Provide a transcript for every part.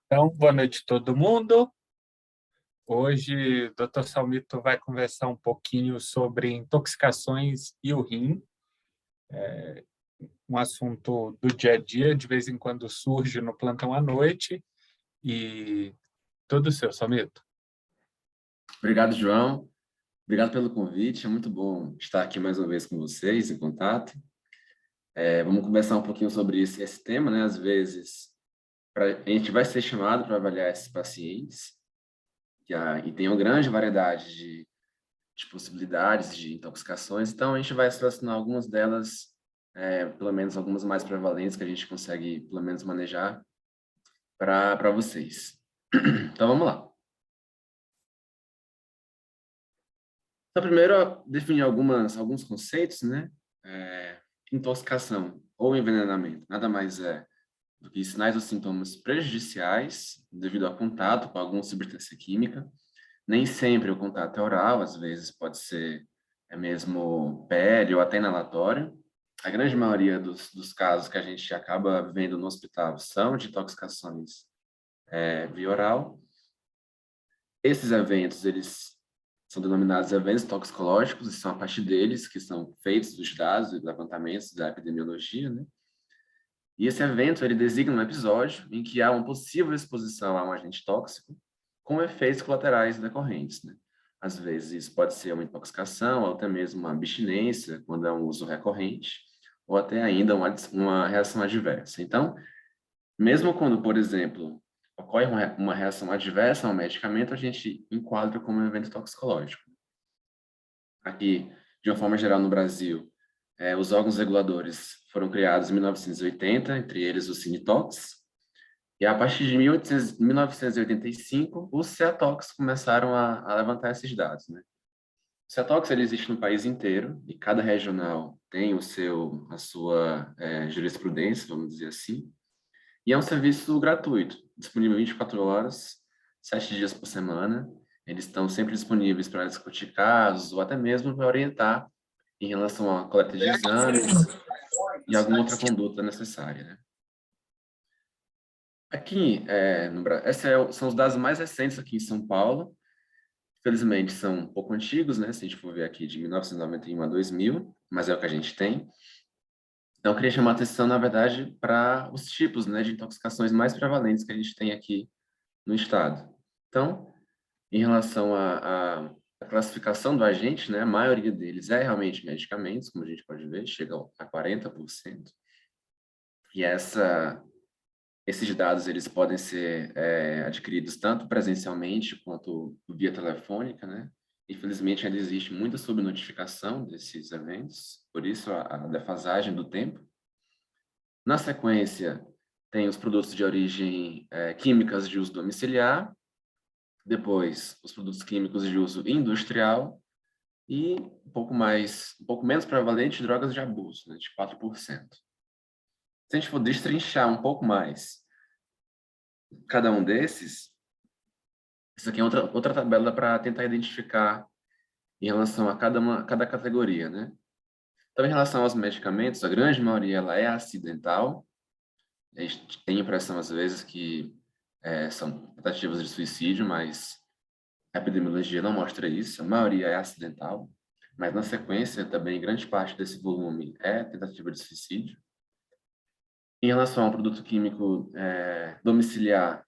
Então, boa noite a todo mundo. Hoje, o Dr. Salmito vai conversar um pouquinho sobre intoxicações e o rim, um assunto do dia a dia, de vez em quando surge no plantão à noite, e tudo seu, Salmito. Obrigado, João. Obrigado pelo convite. É muito bom estar aqui mais uma vez com vocês, em contato. Vamos conversar um pouquinho sobre esse tema, né? Às vezes, a gente vai ser chamado para avaliar esses pacientes, e tem uma grande variedade de possibilidades de intoxicações, então a gente vai selecionar algumas delas, pelo menos algumas mais prevalentes que a gente consegue, pelo menos, manejar para vocês. Então, vamos lá. Então, primeiro, definir alguns conceitos, né? Intoxicação ou envenenamento nada mais é do que sinais ou sintomas prejudiciais devido ao contato com alguma substância química. Nem sempre o contato é oral, às vezes pode ser mesmo pele ou até inalatório. A grande maioria dos casos que a gente acaba vendo no hospital são de intoxicações via oral. Esses eventos, eles são denominados eventos toxicológicos, e são a partir deles que são feitos os dados e levantamentos da epidemiologia, né? E esse evento, ele designa um episódio em que há uma possível exposição a um agente tóxico com efeitos colaterais decorrentes, né? Às vezes, isso pode ser uma intoxicação, ou até mesmo uma abstinência, quando é um uso recorrente, ou até ainda uma reação adversa. Então, mesmo quando, por exemplo, ocorre uma reação adversa ao medicamento, a gente enquadra como um evento toxicológico. Aqui, de uma forma geral, no Brasil, os órgãos reguladores foram criados em 1980, entre eles o Cinetox, e a partir de 1985, os CEATOX começaram a levantar esses dados, né? O CEATOX, ele existe no país inteiro, e cada regional tem a sua jurisprudência, vamos dizer assim, e é um serviço gratuito, disponível 24 horas, 7 dias por semana. Eles estão sempre disponíveis para discutir casos ou até mesmo para orientar em relação à coleta de exames e alguma outra conduta necessária, né? Aqui, no Brasil, são os dados mais recentes aqui em São Paulo. Infelizmente, são um pouco antigos, né? Se a gente for ver aqui de 1991 a 2000, mas é o que a gente tem. Então, eu queria chamar a atenção, na verdade, para os tipos, né, de intoxicações mais prevalentes que a gente tem aqui no estado. Então, em relação à classificação do agente, né, a maioria deles é realmente medicamentos, como a gente pode ver, chega a 40%. E esses dados, eles podem ser adquiridos tanto presencialmente quanto via telefônica, né? Infelizmente, ainda existe muita subnotificação desses eventos, por isso a defasagem do tempo. Na sequência, tem os produtos de origem químicas de uso domiciliar, depois os produtos químicos de uso industrial e um pouco menos prevalente, drogas de abuso, né, de 4%. Se a gente for destrinchar um pouco mais cada um desses, isso aqui é outra tabela para tentar identificar em relação a cada categoria, né? Então, em relação aos medicamentos, a grande maioria ela é acidental. A gente tem a impressão, às vezes, que são tentativas de suicídio, mas a epidemiologia não mostra isso. A maioria é acidental, mas, na sequência, também grande parte desse volume é tentativa de suicídio. Em relação ao produto químico domiciliar,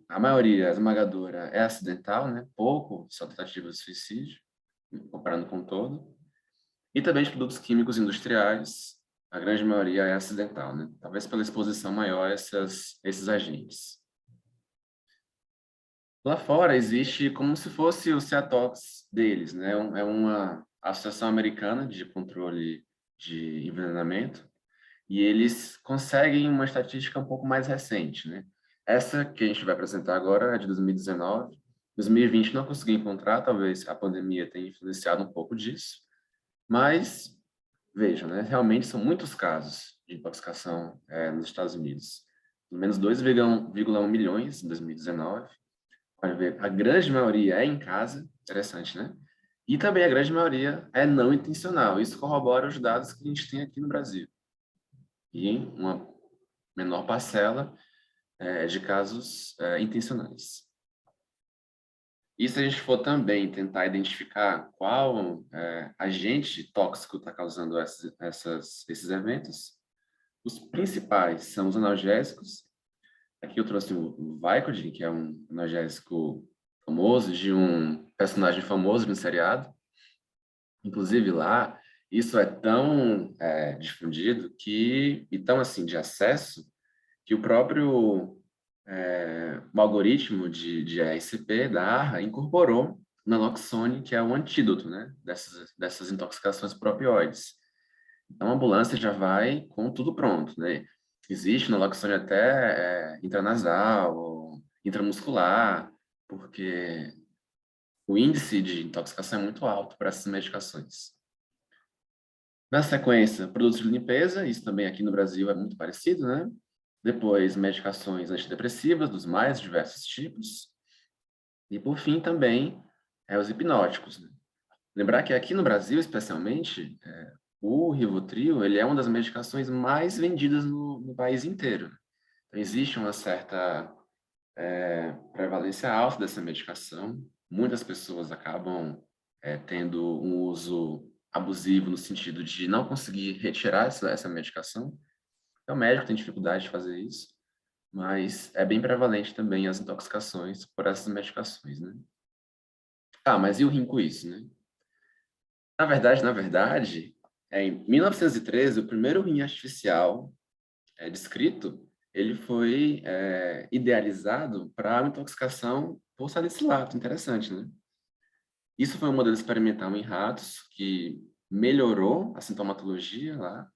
a maioria esmagadora é acidental, né? Pouco são tentativas de suicídio, comparando com o todo. E também de produtos químicos industriais, a grande maioria é acidental, né? Talvez pela exposição maior a esses agentes. Lá fora existe como se fosse o CEATOX deles, né? É uma associação americana de controle de envenenamento, e eles conseguem uma estatística um pouco mais recente, né? Essa que a gente vai apresentar agora é de 2019. 2020 não consegui encontrar, talvez a pandemia tenha influenciado um pouco disso, mas vejam, né? Realmente são muitos casos de intoxicação nos Estados Unidos. Pelo menos 2,1 milhões em 2019. Pode ver, a grande maioria é em casa, interessante, né? E também a grande maioria é não intencional. Isso corrobora os dados que a gente tem aqui no Brasil. E menor parcela de casos intencionais. E se a gente for também tentar identificar qual agente tóxico está causando esses eventos, os principais são os analgésicos. Aqui eu trouxe o Vicodin, que é um analgésico famoso, de um personagem famoso de um seriado. Inclusive lá, isso é tão difundido e tão assim de acesso, que o próprio o algoritmo de ASCP da ARRA incorporou o naloxone, que é um antídoto, né, dessas intoxicações por opioides. Então, a ambulância já vai com tudo pronto, né? Existe naloxone até intranasal, ou intramuscular, porque o índice de intoxicação é muito alto para essas medicações. Na sequência, produtos de limpeza, isso também aqui no Brasil é muito parecido, né? Depois, medicações antidepressivas dos mais diversos tipos. E, por fim, também, os hipnóticos, né? Lembrar que aqui no Brasil, especialmente, o Rivotril, ele é uma das medicações mais vendidas no país inteiro. Então, existe uma certa prevalência alta dessa medicação. Muitas pessoas acabam tendo um uso abusivo no sentido de não conseguir retirar essa medicação. Então, o médico tem dificuldade de fazer isso, mas é bem prevalente também as intoxicações por essas medicações, né? Ah, mas e o rim com isso, né? Na verdade, em 1913, o primeiro rim artificial descrito, ele foi idealizado para uma intoxicação por salicilato. Interessante, né? Isso foi um modelo experimental em ratos que melhorou a sintomatologia lá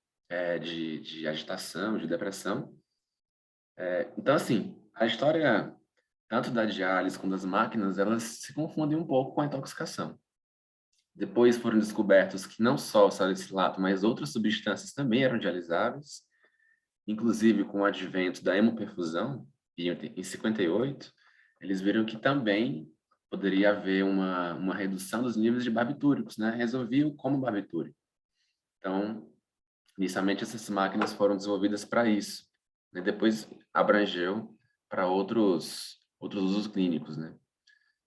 de agitação, de depressão. Então, assim, a história tanto da diálise quanto das máquinas, elas se confundem um pouco com a intoxicação. Depois foram descobertos que não só o salicilato, mas outras substâncias também eram dialisáveis, inclusive com o advento da hemoperfusão, em 58, eles viram que também poderia haver uma redução dos níveis de barbitúricos, né? Resolviam como barbitúrico. Então, inicialmente essas máquinas foram desenvolvidas para isso, né? Depois abrangeu para outros usos clínicos, né?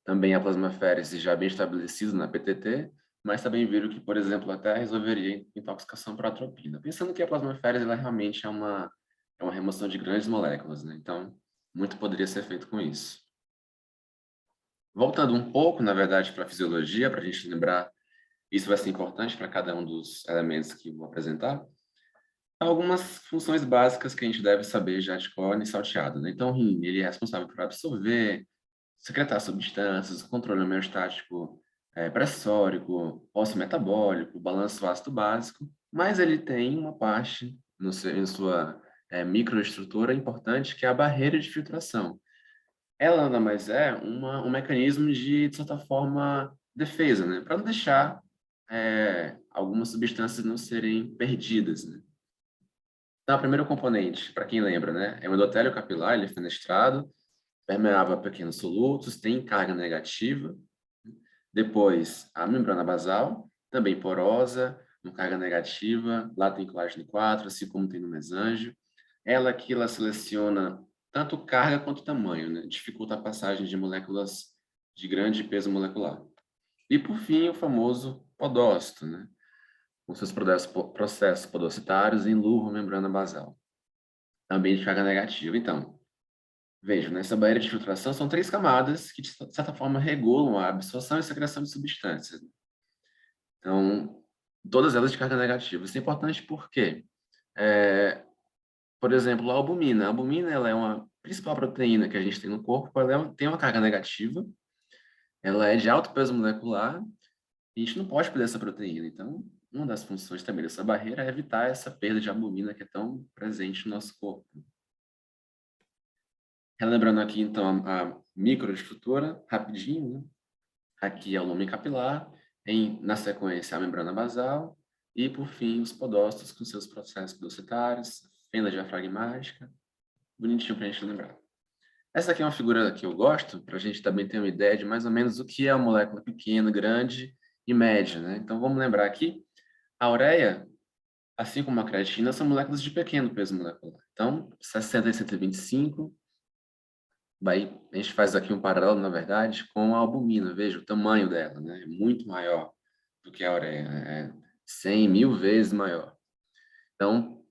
Também a plasmaférese já bem estabelecida na PTT, mas também viram que, por exemplo, até resolveria intoxicação por atropina. Pensando que a plasmaférese ela realmente é uma remoção de grandes moléculas, né? Então, muito poderia ser feito com isso. Voltando um pouco, na verdade, para a fisiologia, para a gente lembrar, isso vai ser importante para cada um dos elementos que vou apresentar, algumas funções básicas que a gente deve saber já de cor e salteado, né? Então, o rim, ele é responsável por absorver, secretar substâncias, controle homeostático pressórico, ósseo metabólico, balanço ácido básico, mas ele tem uma parte em sua microestrutura importante, que é a barreira de filtração. Ela nada mais é um mecanismo de certa forma, defesa, né? Para não deixar algumas substâncias não serem perdidas, né? Então, o primeiro componente, para quem lembra, né, é o endotélio capilar, ele é fenestrado, permeável a pequenos solutos, tem carga negativa. Depois, a membrana basal, também porosa, com carga negativa, lá tem colágeno 4, assim como tem no mesanjo. Ela aqui, ela seleciona tanto carga quanto tamanho, né? Dificulta a passagem de moléculas de grande peso molecular. E, por fim, o famoso podócito, né? Com seus processos podocitários em luva membrana basal, também de carga negativa. Então, veja, nessa barreira de filtração são 3 camadas que, de certa forma, regulam a absorção e secreção de substâncias. Então, todas elas de carga negativa. Isso é importante porque, por exemplo, a albumina. A albumina ela é uma principal proteína que a gente tem no corpo, ela tem uma carga negativa, ela é de alto peso molecular, e a gente não pode perder essa proteína. Então, uma das funções também dessa barreira é evitar essa perda de albumina que é tão presente no nosso corpo. Relembrando aqui, então, a microestrutura, rapidinho, né? Aqui é o lumen capilar, na sequência a membrana basal, e, por fim, os podócitos com seus processos podocitários, fenda diafragmática, bonitinho para a gente lembrar. Essa aqui é uma figura que eu gosto, para a gente também ter uma ideia de mais ou menos o que é uma molécula pequena, grande e média, né? Então, vamos lembrar aqui, a ureia assim como a creatina, são moléculas de pequeno peso molecular. Então, 60 e 125, a gente faz aqui um paralelo, na verdade, com a albumina. Veja o tamanho dela, né? É muito maior do que a ureia, é 100 mil vezes maior. Então,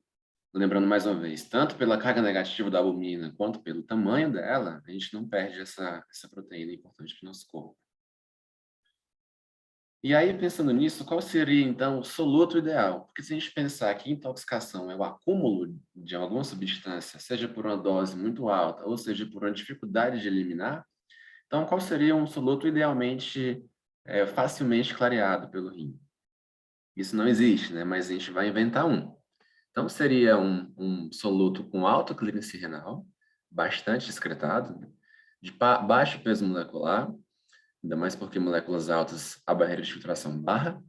lembrando mais uma vez, tanto pela carga negativa da albumina quanto pelo tamanho dela, a gente não perde essa proteína importante para o nosso corpo. E aí, pensando nisso, qual seria, então, o soluto ideal? Porque se a gente pensar que intoxicação é o acúmulo de alguma substância, seja por uma dose muito alta, ou seja por uma dificuldade de eliminar, então qual seria um soluto idealmente, facilmente clareado pelo rim? Isso não existe, né? Mas a gente vai inventar um. Então, seria um soluto com alta clearance renal, bastante excretado, né? De baixo peso molecular, ainda mais porque moléculas altas, a barreira de filtração barra,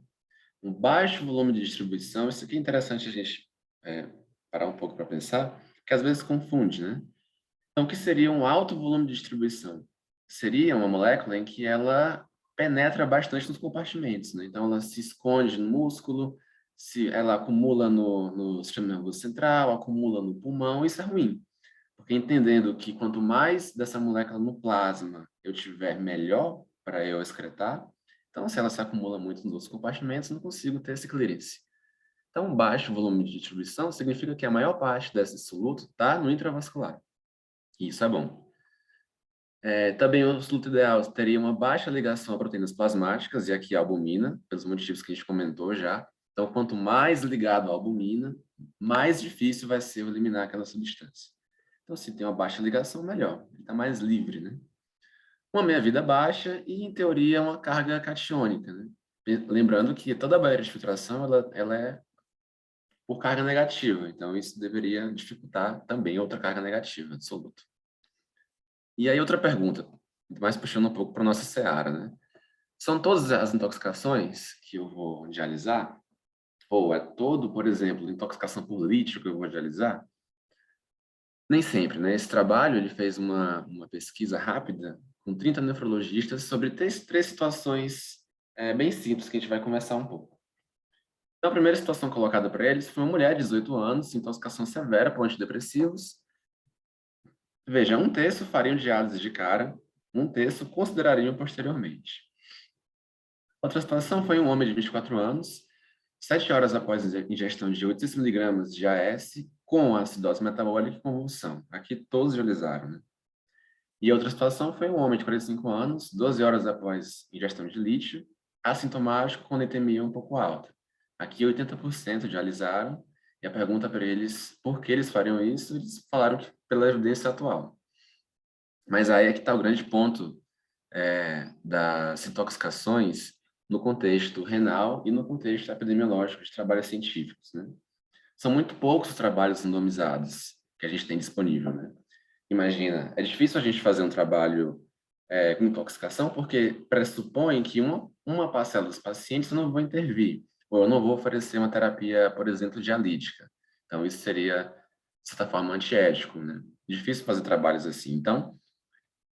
um baixo volume de distribuição. Isso aqui é interessante a gente parar um pouco para pensar, que às vezes confunde, né? Então, o que seria um alto volume de distribuição? Seria uma molécula em que ela penetra bastante nos compartimentos, né? Então, ela se esconde no músculo, ela acumula no sistema nervoso central, acumula no pulmão. Isso é ruim, porque entendendo que quanto mais dessa molécula no plasma eu tiver, melhor para eu excretar. Então, se ela se acumula muito nos outros compartimentos, eu não consigo ter esse clearance. Então, baixo volume de distribuição significa que a maior parte desse soluto está no intravascular. E isso é bom. Também o soluto ideal teria uma baixa ligação a proteínas plasmáticas, e aqui a albumina, pelos motivos que a gente comentou já. Então, quanto mais ligado à albumina, mais difícil vai ser eliminar aquela substância. Então, se tem uma baixa ligação, melhor. Ele está mais livre, né? Uma meia-vida baixa e, em teoria, uma carga catiônica, né? Lembrando que toda a barreira de filtração, ela é por carga negativa. Então, isso deveria dificultar também outra carga negativa do soluto. E aí, outra pergunta, mais puxando um pouco para a nossa seara, né? São todas as intoxicações que eu vou dialisar? Ou é todo, por exemplo, intoxicação por lítio que eu vou dialisar? Nem sempre, né? Esse trabalho, ele fez uma pesquisa rápida com 30 nefrologistas sobre três situações bem simples que a gente vai conversar um pouco. Então, a primeira situação colocada para eles foi uma mulher de 18 anos, intoxicação severa por antidepressivos. Veja, um terço fariam diálise de cara, um terço considerariam posteriormente. Outra situação foi um homem de 24 anos, 7 horas após a ingestão de 800 miligramas de AS com acidose metabólica e convulsão. Aqui todos dialisaram, né? E outra situação foi um homem de 45 anos, 12 horas após ingestão de lítio, assintomático com glicemia um pouco alta. Aqui 80% dialisaram, e a pergunta para eles por que eles fariam isso, eles falaram que pela evidência atual. Mas aí é que está o grande ponto das intoxicações no contexto renal e no contexto epidemiológico de trabalhos científicos, né? São muito poucos os trabalhos randomizados que a gente tem disponível, né? Imagina, é difícil a gente fazer um trabalho com intoxicação porque pressupõe que uma parcela dos pacientes eu não vou intervir, ou eu não vou oferecer uma terapia, por exemplo, dialítica. Então, isso seria, de certa forma, antiético, né? Difícil fazer trabalhos assim. Então,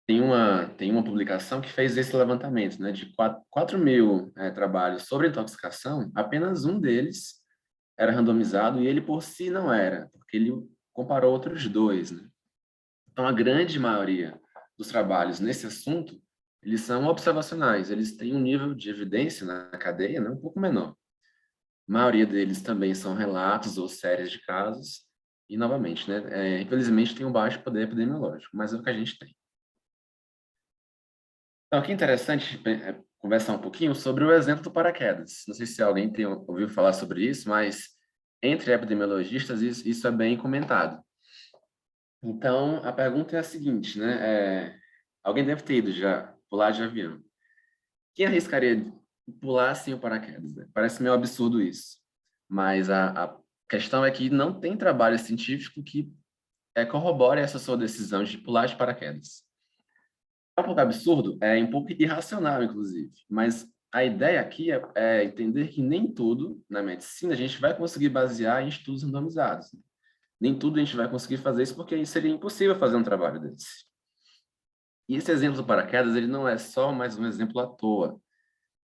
tem uma publicação que fez esse levantamento, né? De 4 mil trabalhos sobre intoxicação, apenas um deles era randomizado e ele por si não era, porque ele comparou outros dois, né? Então, a grande maioria dos trabalhos nesse assunto, eles são observacionais, eles têm um nível de evidência na cadeia, né, um pouco menor. A maioria deles também são relatos ou séries de casos, e, novamente, né, infelizmente tem um baixo poder epidemiológico, mas é o que a gente tem. Então, aqui é interessante conversar um pouquinho sobre o exemplo do paraquedas. Não sei se alguém ouviu falar sobre isso, mas entre epidemiologistas isso é bem comentado. Então, a pergunta é a seguinte, né? Alguém deve ter ido já pular de avião. Quem arriscaria pular sem o paraquedas, né? Parece meio absurdo isso. Mas a questão é que não tem trabalho científico que corrobore essa sua decisão de pular de paraquedas. É um pouco absurdo, é um pouco irracional, inclusive. Mas a ideia aqui é entender que nem tudo na medicina a gente vai conseguir basear em estudos randomizados. Nem tudo a gente vai conseguir fazer isso porque seria impossível fazer um trabalho desse. E esse exemplo do paraquedas, ele não é só mais um exemplo à toa.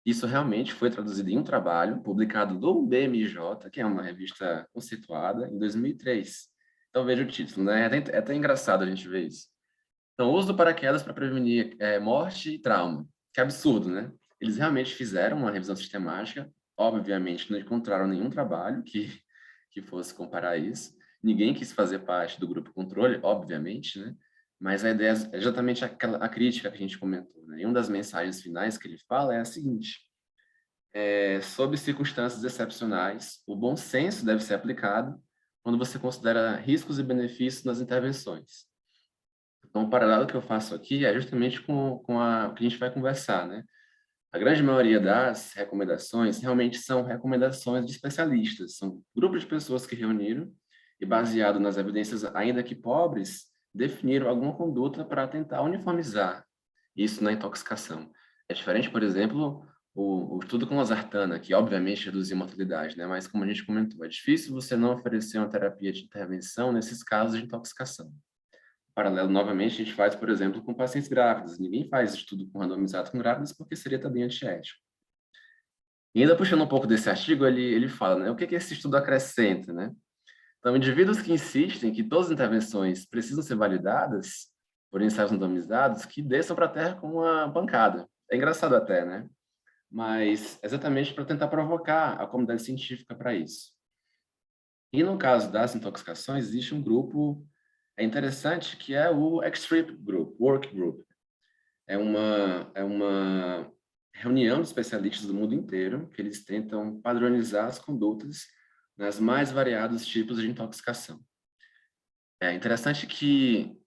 Isso realmente foi traduzido em um trabalho publicado no BMJ, que é uma revista conceituada, em 2003. Então, veja o título, né? É até engraçado a gente ver isso. Então, uso do paraquedas para prevenir morte e trauma. Que absurdo, né? Eles realmente fizeram uma revisão sistemática. Obviamente, não encontraram nenhum trabalho que fosse comparar isso. Ninguém quis fazer parte do grupo controle, obviamente, né? Mas a ideia é exatamente a crítica que a gente comentou, né? E uma das mensagens finais que ele fala é a seguinte: sob circunstâncias excepcionais, o bom senso deve ser aplicado quando você considera riscos e benefícios nas intervenções. Então, o paralelo que eu faço aqui é justamente com o que a gente vai conversar, né? A grande maioria das recomendações realmente são recomendações de especialistas, são grupos de pessoas que reuniram e, baseado nas evidências, ainda que pobres, definiram alguma conduta para tentar uniformizar isso na intoxicação. É diferente, por exemplo, o estudo com losartana, que obviamente reduzia a mortalidade, né? Mas como a gente comentou, é difícil você não oferecer uma terapia de intervenção nesses casos de intoxicação. Paralelo, novamente, a gente faz, por exemplo, com pacientes grávidas. Ninguém faz estudo com randomizado com grávidas porque seria também antiético. E ainda puxando um pouco desse artigo, ele fala, né? O que esse estudo acrescenta, né? Então, indivíduos que insistem que todas as intervenções precisam ser validadas por ensaios randomizados, que desçam para a Terra com uma pancada. É engraçado até, né? Mas exatamente para tentar provocar a comunidade científica para isso. E no caso das intoxicações, existe um grupo interessante que é o X-Trip Group, Work Group. É uma reunião de especialistas do mundo inteiro que eles tentam padronizar as condutas nas mais variados tipos de intoxicação. É interessante que,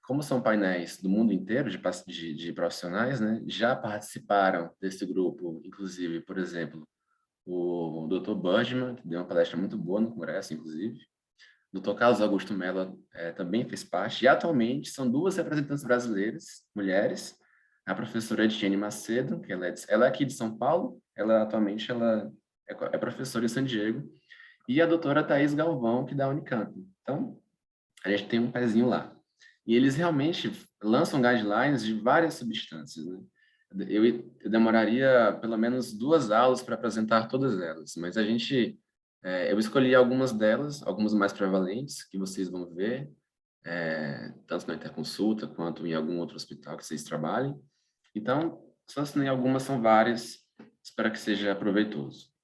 como são painéis do mundo inteiro de profissionais, né, já participaram desse grupo, inclusive, por exemplo, o Dr. Budgeman, que deu uma palestra muito boa no Congresso, inclusive. O Dr. Carlos Augusto Mello também fez parte. E, atualmente, são duas representantes brasileiras, mulheres. A professora Etienne Macedo, que ela é aqui de São Paulo. Atualmente, ela é professora em San Diego. E a doutora Thais Galvão, que é da Unicamp. Então, a gente tem um pezinho lá. E eles realmente lançam guidelines de várias substâncias, né? Eu demoraria pelo menos 2 aulas para apresentar todas elas, mas eu escolhi algumas delas, algumas mais prevalentes, que vocês vão ver, tanto na interconsulta quanto em algum outro hospital que vocês trabalhem. Então, só assinei algumas, são várias, espero que seja proveitoso.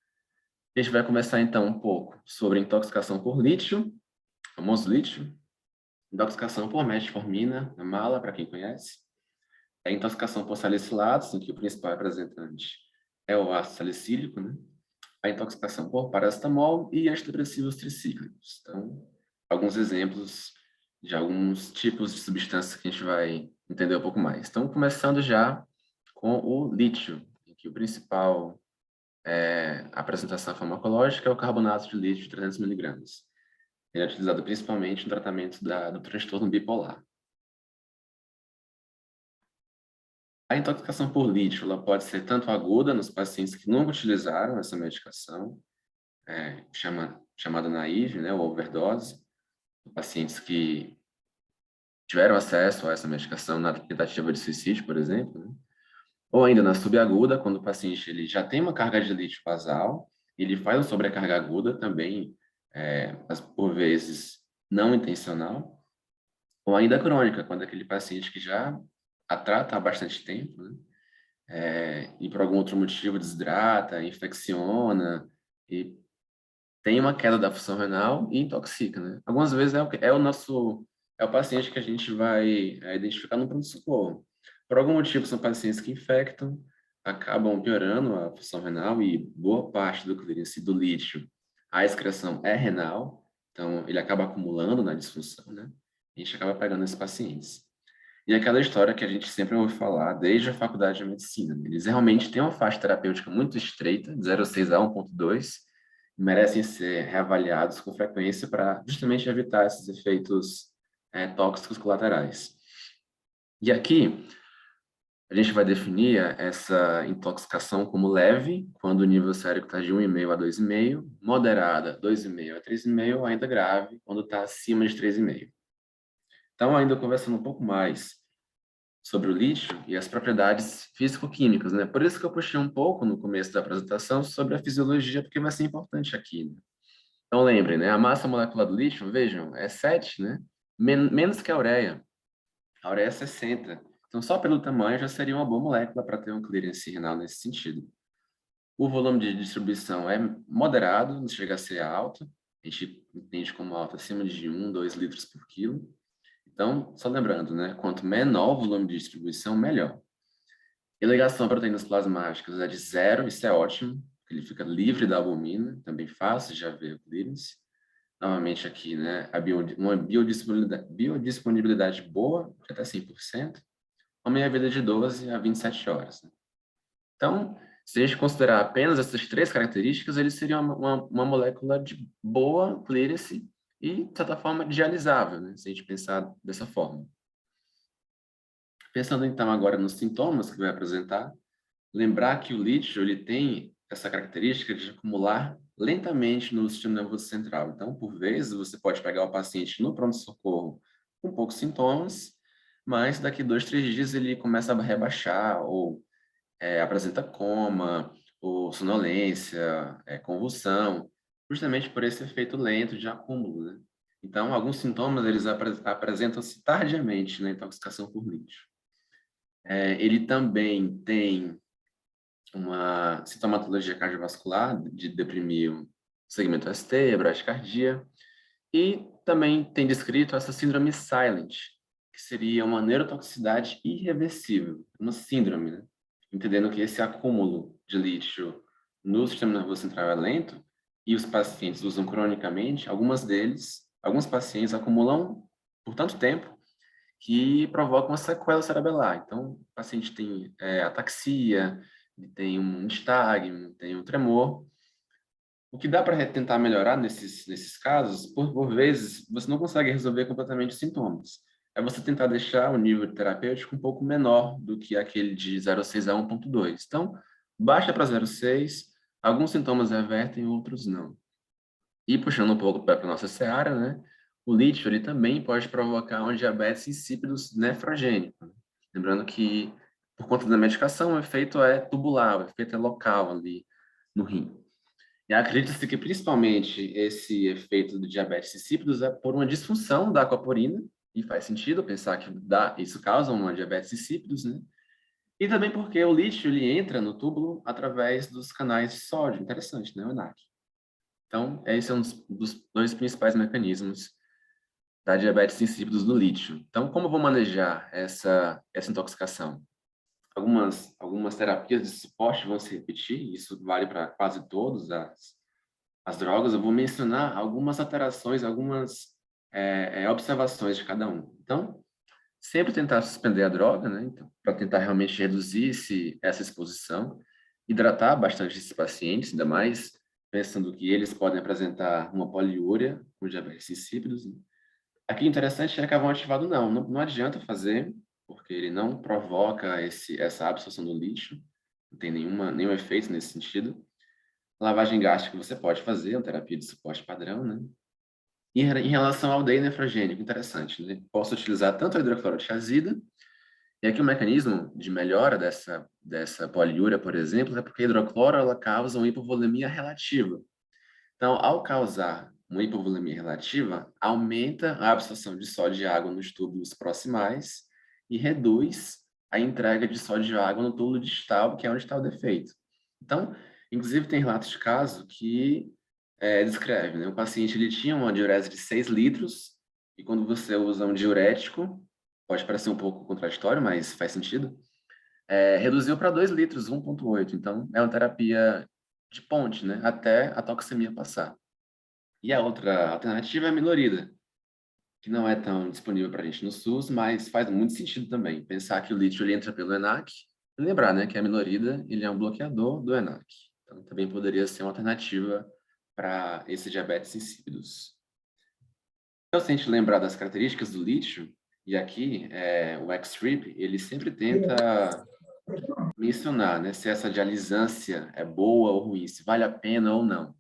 A gente vai começar então um pouco sobre intoxicação por lítio, famoso lítio, intoxicação por metformina, na mala, para quem conhece, a intoxicação por salicilatos, em que o principal representante é o ácido salicílico, né? A intoxicação por paracetamol e antidepressivos tricíclicos. Então, alguns exemplos de alguns tipos de substâncias que a gente vai entender um pouco mais. Então, começando já com o lítio, em que o principal apresentação farmacológica é o carbonato de lítio de 300 miligramas. Ele é utilizado principalmente no tratamento do transtorno bipolar. A intoxicação por lítio ela pode ser tanto aguda nos pacientes que nunca utilizaram essa medicação, chamada naive, né, ou overdose, pacientes que tiveram acesso a essa medicação na tentativa de suicídio, por exemplo, né? Ou ainda na subaguda, quando o paciente ele já tem uma carga de lítio basal, ele faz uma sobrecarga aguda também, mas por vezes não intencional, ou ainda crônica, quando aquele paciente que já a trata há bastante tempo, né? E por algum outro motivo desidrata, infecciona e tem uma queda da função renal e intoxica, né? Algumas vezes é o paciente que a gente vai identificar no pronto-socorro. Por algum motivo são pacientes que infectam, acabam piorando a função renal e boa parte do clearance do lítio, a excreção é renal, então ele acaba acumulando na disfunção, né? A gente acaba pegando esses pacientes. E aquela história que a gente sempre ouve falar desde a faculdade de medicina. Eles realmente têm uma faixa terapêutica muito estreita, de 0,6 a 1,2, e merecem ser reavaliados com frequência para justamente evitar esses efeitos tóxicos colaterais. E aqui, a gente vai definir essa intoxicação como leve, quando o nível sérico está de 1,5 a 2,5, moderada, 2,5 a 3,5, ou ainda grave, quando está acima de 3,5. Então, ainda conversando um pouco mais sobre o lítio e as propriedades físico-químicas, né? Por isso que eu puxei um pouco no começo da apresentação sobre a fisiologia, porque vai ser importante aqui, né? Então, lembrem, né? A massa molecular do lítio, vejam, é 7, né? Menos que a ureia. A ureia é 60. Então, só pelo tamanho já seria uma boa molécula para ter um clearance renal nesse sentido. O volume de distribuição é moderado, não chega a ser alto. A gente entende como alto acima de 1, 2 litros por quilo. Então, só lembrando, né? Quanto menor o volume de distribuição, melhor. E a ligação a proteínas plasmáticas é de 0, isso é ótimo. Ele fica livre da albumina, também fácil de já ver o clearance. Novamente aqui, né? Uma biodisponibilidade boa, de até 100%. Uma meia-vida de 12 a 27 horas. Né? Então, se a gente considerar apenas essas 3 características, ele seria uma molécula de boa clearance e, de certa forma, dialisável, né? Se a gente pensar dessa forma. Pensando, então, agora nos sintomas que vai apresentar, lembrar que o lítio ele tem essa característica de acumular lentamente no sistema nervoso central. Então, por vezes, você pode pegar o paciente no pronto-socorro com poucos sintomas, mas daqui 2, 3 dias ele começa a rebaixar ou apresenta coma, ou sonolência, convulsão, justamente por esse efeito lento de acúmulo, né? Então, alguns sintomas eles apresentam-se tardiamente na intoxicação por lítio. Ele também tem uma sintomatologia cardiovascular de deprimir o segmento ST, a bradicardia, e também tem descrito essa síndrome silent, que seria uma neurotoxicidade irreversível, uma síndrome, né? Entendendo que esse acúmulo de lítio no sistema nervoso central é lento e os pacientes usam cronicamente, alguns pacientes acumulam por tanto tempo que provocam uma sequela cerebelar. Então, o paciente tem ataxia, tem um nistagmo, tem um tremor. O que dá para tentar melhorar nesses casos, por vezes, você não consegue resolver completamente os sintomas. É você tentar deixar o nível terapêutico um pouco menor do que aquele de 0,6 a 1,2. Então, baixa para 0,6, alguns sintomas revertem, outros não. E puxando um pouco para a nossa seara, né? O lítio ele também pode provocar um diabetes insípidos nefrogênico. Né? Lembrando que, por conta da medicação, o efeito é tubular, o efeito é local ali no rim. E acredita-se que, principalmente, esse efeito do diabetes insípidos é por uma disfunção da aquaporina, e faz sentido pensar que isso causa uma diabetes insípidos, né? E também porque o lítio ele entra no túbulo através dos canais de sódio. Interessante, né, o ENaC? Então, esse é um dos 2 principais mecanismos da diabetes insípidos do lítio. Então, como eu vou manejar essa intoxicação? Algumas terapias de suporte vão se repetir, isso vale para quase todas as drogas. Eu vou mencionar algumas alterações, algumas observações de cada um. Então, sempre tentar suspender a droga, né? Então, para tentar realmente reduzir essa exposição, hidratar bastante esses pacientes, ainda mais pensando que eles podem apresentar uma poliúria com diabetes insípidos. Né? Aqui o interessante é carvão ativado não adianta fazer, porque ele não provoca essa absorção do lítio, não tem nenhum efeito nesse sentido. Lavagem gástrica você pode fazer, uma terapia de suporte padrão, né? E em relação ao DEI nefrogênico, interessante, né? Posso utilizar tanto a hidroclorotiazida, e aqui o mecanismo de melhora dessa poliúria, por exemplo, é porque a hidrocloro ela causa uma hipovolemia relativa. Então, ao causar uma hipovolemia relativa, aumenta a absorção de sódio e água nos túbulos proximais e reduz a entrega de sódio e água no túbulo distal, que é onde está o defeito. Então, inclusive, tem relatos de caso que descreve, né? O paciente ele tinha uma diurese de 6 litros e quando você usa um diurético, pode parecer um pouco contraditório, mas faz sentido, reduziu para 2 litros, 1,8. Então, é uma terapia de ponte, né? Até a toxemia passar. E a outra alternativa é a Milorida, que não é tão disponível para a gente no SUS, mas faz muito sentido também pensar que o lítio ele entra pelo ENaC e lembrar, né, que a Milorida ele é um bloqueador do ENaC. Então, também poderia ser uma alternativa para esses diabetes insípidos. Então, se a gente lembrar das características do lítio, e aqui o X-Trip, ele sempre tenta mencionar, né, se essa dialisância é boa ou ruim, se vale a pena ou não.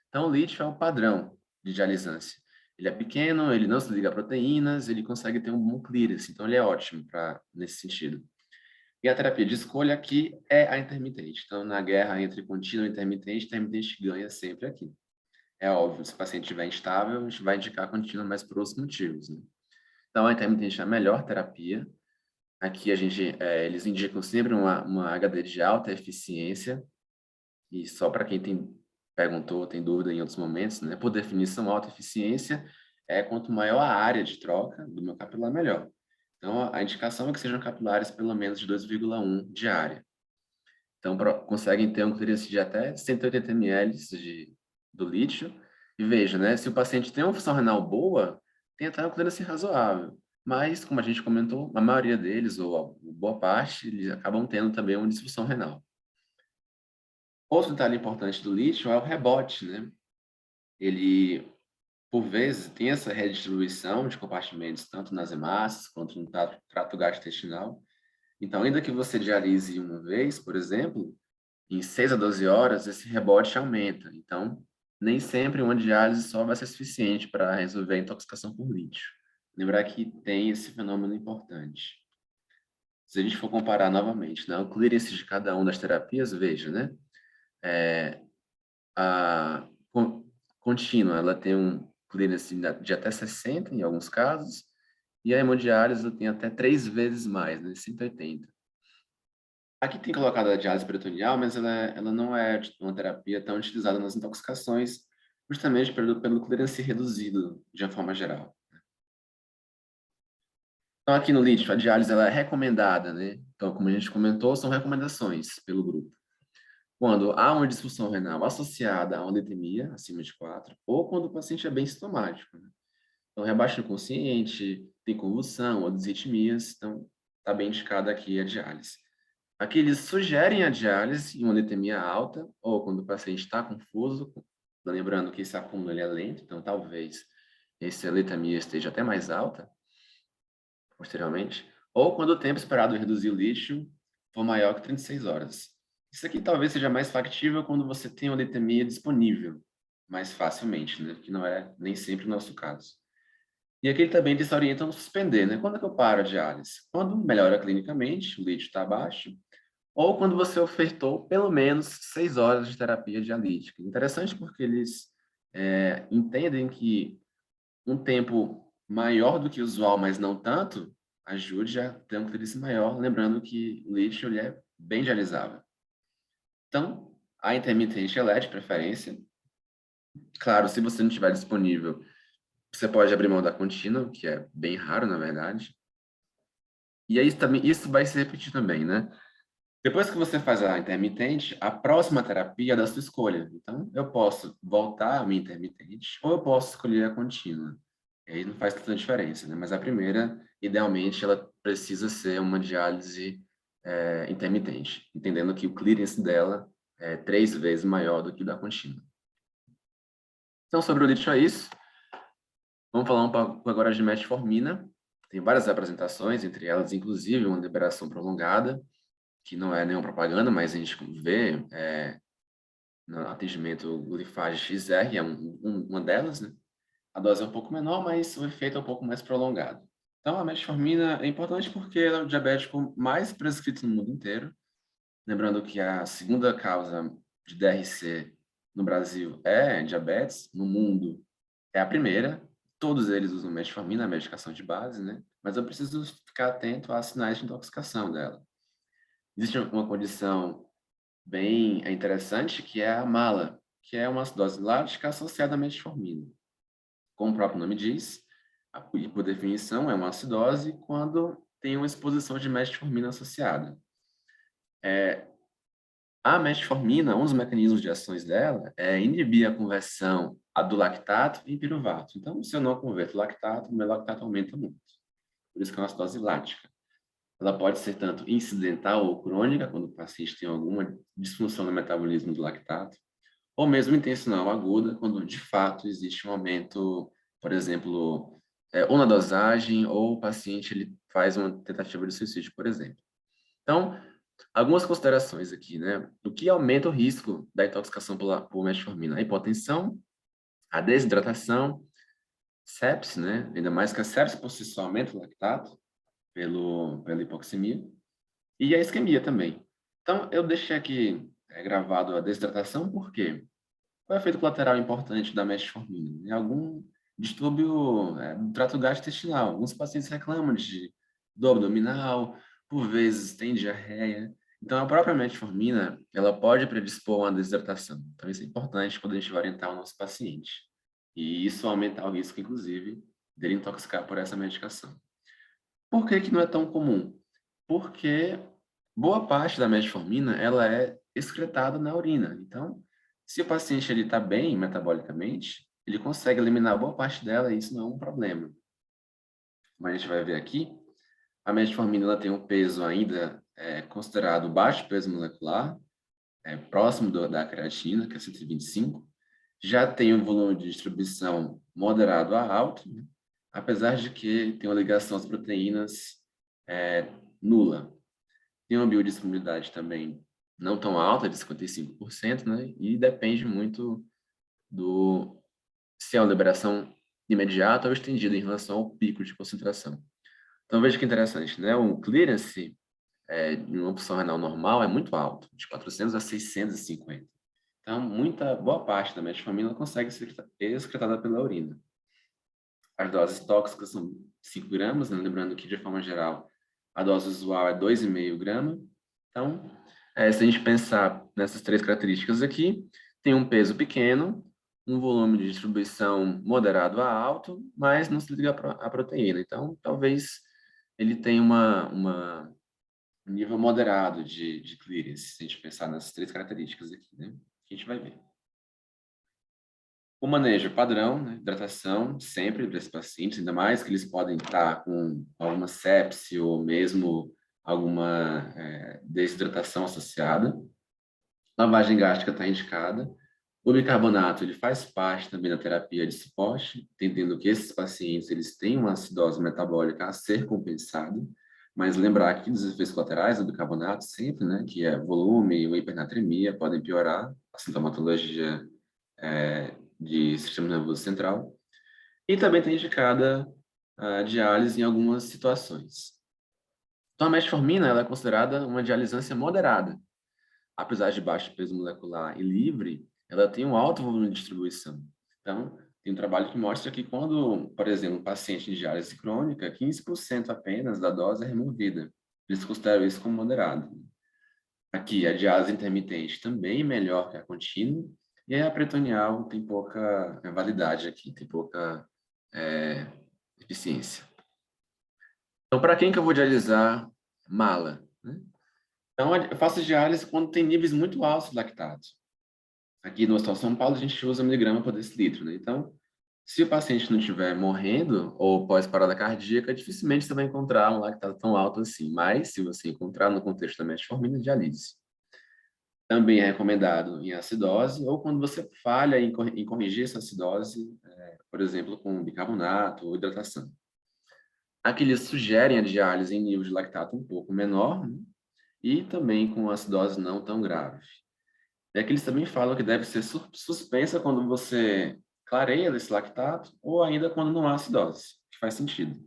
Então, o lítio é o padrão de dialisância. Ele é pequeno, ele não se liga a proteínas, ele consegue ter um bom clearance, então ele é ótimo nesse sentido. E a terapia de escolha aqui é a intermitente. Então, na guerra entre contínua e intermitente, a intermitente ganha sempre aqui. É óbvio, se o paciente estiver instável, a gente vai indicar a contínua, mas por outros motivos, né? Então, a intermitente é a melhor terapia. Aqui eles indicam sempre uma HD de alta eficiência, e só para quem perguntou, tem dúvida em outros momentos, né? Por definição, alta eficiência quanto maior a área de troca do meu capilar, melhor. Então, a indicação é que sejam capilares pelo menos de 2,1 de área. Então, conseguem ter um clearance de até 180 ml do lítio. E veja, né? Se o paciente tem uma função renal boa, tem até um clearance razoável. Mas, como a gente comentou, a maioria deles, ou a boa parte, eles acabam tendo também uma disfunção renal. Outro detalhe importante do lítio é o rebote, né? Ele, por vezes, tem essa redistribuição de compartimentos, tanto nas hemácias quanto no trato gastrointestinal. Então, ainda que você dialise uma vez, por exemplo, em 6 a 12 horas, esse rebote aumenta. Então, nem sempre uma diálise só vai ser suficiente para resolver a intoxicação por lítio. Lembrar que tem esse fenômeno importante. Se a gente for comparar novamente, né, o clearance de cada uma das terapias, veja, né? A contínua, ela tem um clearance de até 60 em alguns casos, e a hemodiálise tem até 3 vezes mais, né, 180. Aqui tem colocado a diálise peritoneal, mas ela não é uma terapia tão utilizada nas intoxicações, justamente pelo clearance reduzido, de uma forma geral. Então, aqui no lítio, a diálise ela é recomendada, né? Então, como a gente comentou, são recomendações pelo grupo. Quando há uma disfunção renal associada a uma litemia acima de 4, ou quando o paciente é bem sintomático, né? Então, rebaixo inconsciente, tem convulsão ou desritmias, então está bem indicada aqui a diálise. Aqui eles sugerem a diálise em uma litemia alta, ou quando o paciente está confuso, lembrando que esse acúmulo ele é lento, então talvez essa litemia esteja até mais alta posteriormente, ou quando o tempo esperado de reduzir o lítio for maior que 36 horas. Isso aqui talvez seja mais factível quando você tem uma litemia disponível mais facilmente, né? Que não é nem sempre o nosso caso. E aqui ele também desorienta no suspender, né? Quando é que eu paro a diálise? Quando melhora clinicamente, o lítio está baixo, ou quando você ofertou pelo menos 6 horas de terapia dialítica. Interessante porque eles entendem que um tempo maior do que o usual, mas não tanto, ajude a ter um clearance maior, lembrando que o lítio ele é bem dialisável. Então, a intermitente ela é de preferência. Claro, se você não estiver disponível, você pode abrir mão da contínua, que é bem raro, na verdade. E aí também, isso vai se repetir também, né? Depois que você faz a intermitente, a próxima terapia é da sua escolha. Então, eu posso voltar à minha intermitente ou eu posso escolher a contínua. E aí não faz tanta diferença, né? Mas a primeira, idealmente, ela precisa ser uma diálise intermitente, entendendo que o clearance dela é 3 vezes maior do que o da contínua. Então, sobre o lítio é isso. Vamos falar um pouco agora de metformina. Tem várias apresentações, entre elas, inclusive, uma liberação prolongada, que não é nenhuma propaganda, mas a gente vê no atendimento glifage XR, é uma delas, né? A dose é um pouco menor, mas o efeito é um pouco mais prolongado. Então, a metformina é importante porque ela é o diabético mais prescrito no mundo inteiro. Lembrando que a segunda causa de DRC no Brasil é diabetes, no mundo é a primeira. Todos eles usam metformina, a medicação de base, né? Mas eu preciso ficar atento aos sinais de intoxicação dela. Existe uma condição bem interessante, que é a mala, que é uma acidose lática associada à metformina. Como o próprio nome diz, por definição, é uma acidose quando tem uma exposição de metformina associada. A metformina, um dos mecanismos de ações dela é inibir a conversão do lactato em piruvato. Então, se eu não converto lactato, o meu lactato aumenta muito. Por isso que é uma acidose lática. Ela pode ser tanto incidental ou crônica, quando o paciente tem alguma disfunção no metabolismo do lactato, ou mesmo intencional aguda, quando de fato existe um aumento, por exemplo, ou na dosagem, ou o paciente ele faz uma tentativa de suicídio, por exemplo. Então, algumas considerações aqui, né? O que aumenta o risco da intoxicação por metformina? A hipotensão, a desidratação, sepse, né? Ainda mais que a sepse por si só aumenta o lactato pela hipoxemia, e a isquemia também. Então, eu deixei aqui gravado a desidratação, por quê? Qual é o efeito colateral importante da metformina? É algum distúrbio do trato gastrointestinal. Alguns pacientes reclamam de dor abdominal, por vezes tem diarreia. Então, a própria metformina, ela pode predispor a uma desidratação. Então, isso é importante quando a gente vai orientar o nosso paciente. E isso aumenta o risco, inclusive, dele intoxicar por essa medicação. Por que que não é tão comum? Porque boa parte da metformina, ela é excretada na urina. Então, se o paciente está bem metabolicamente, ele consegue eliminar boa parte dela e isso não é um problema. Como a gente vai ver aqui, a metformina ela tem um peso ainda considerado baixo peso molecular, próximo da creatina, que é 125. Já tem um volume de distribuição moderado a alto, né? Apesar de que tem uma ligação às proteínas nula. Tem uma biodisponibilidade também não tão alta, de 55%, né? E depende muito se é uma liberação imediata ou estendida em relação ao pico de concentração. Então, veja que interessante, né? O clearance de uma opção renal normal é muito alto, de 400 a 650. Então, boa parte da metformina consegue ser excretada pela urina. As doses tóxicas são 5 gramas, né? Lembrando que, de forma geral, a dose usual é 2,5 gramas. Então, se a gente pensar nessas três características aqui, tem um peso pequeno, um volume de distribuição moderado a alto, mas não se liga à proteína. Então, talvez ele tenha um nível moderado de clearance, se a gente pensar nessas três características aqui, né? Que a gente vai ver. O manejo padrão, né? Hidratação, sempre para esses pacientes, ainda mais que eles podem estar com alguma sepse ou mesmo alguma desidratação associada. Lavagem gástrica está indicada. O bicarbonato ele faz parte também da terapia de suporte, entendendo que esses pacientes eles têm uma acidose metabólica a ser compensada, mas lembrar que os efeitos colaterais do bicarbonato sempre, né, que é volume ou hipernatremia, podem piorar a sintomatologia de sistema nervoso central. E também está indicada a diálise em algumas situações. Então, a metformina ela é considerada uma dialisância moderada. Apesar de baixo peso molecular e livre, ela tem um alto volume de distribuição. Então, tem um trabalho que mostra que quando, por exemplo, um paciente em diálise crônica, 15% apenas da dose é removida. Eles consideram isso como moderado. Aqui, a diálise intermitente também é melhor que a contínua, e a peritoneal tem pouca validade aqui, tem pouca eficiência. Então, para quem que eu vou dialisar mala? Né? Então, eu faço diálise quando tem níveis muito altos de lactato. Aqui no Hospital São Paulo, a gente usa miligrama por decilitro, né? Então, se o paciente não estiver morrendo ou pós-parada cardíaca, dificilmente você vai encontrar um lactato tão alto assim. Mas, se você encontrar no contexto da metformina, diálise. Também é recomendado em acidose ou quando você falha em corrigir essa acidose, por exemplo, com bicarbonato ou hidratação. Aqui eles sugerem a diálise em nível de lactato um pouco menor, né? E também com acidose não tão grave. É que eles também falam que deve ser suspensa quando você clareia desse lactato ou ainda quando não há acidose, que faz sentido.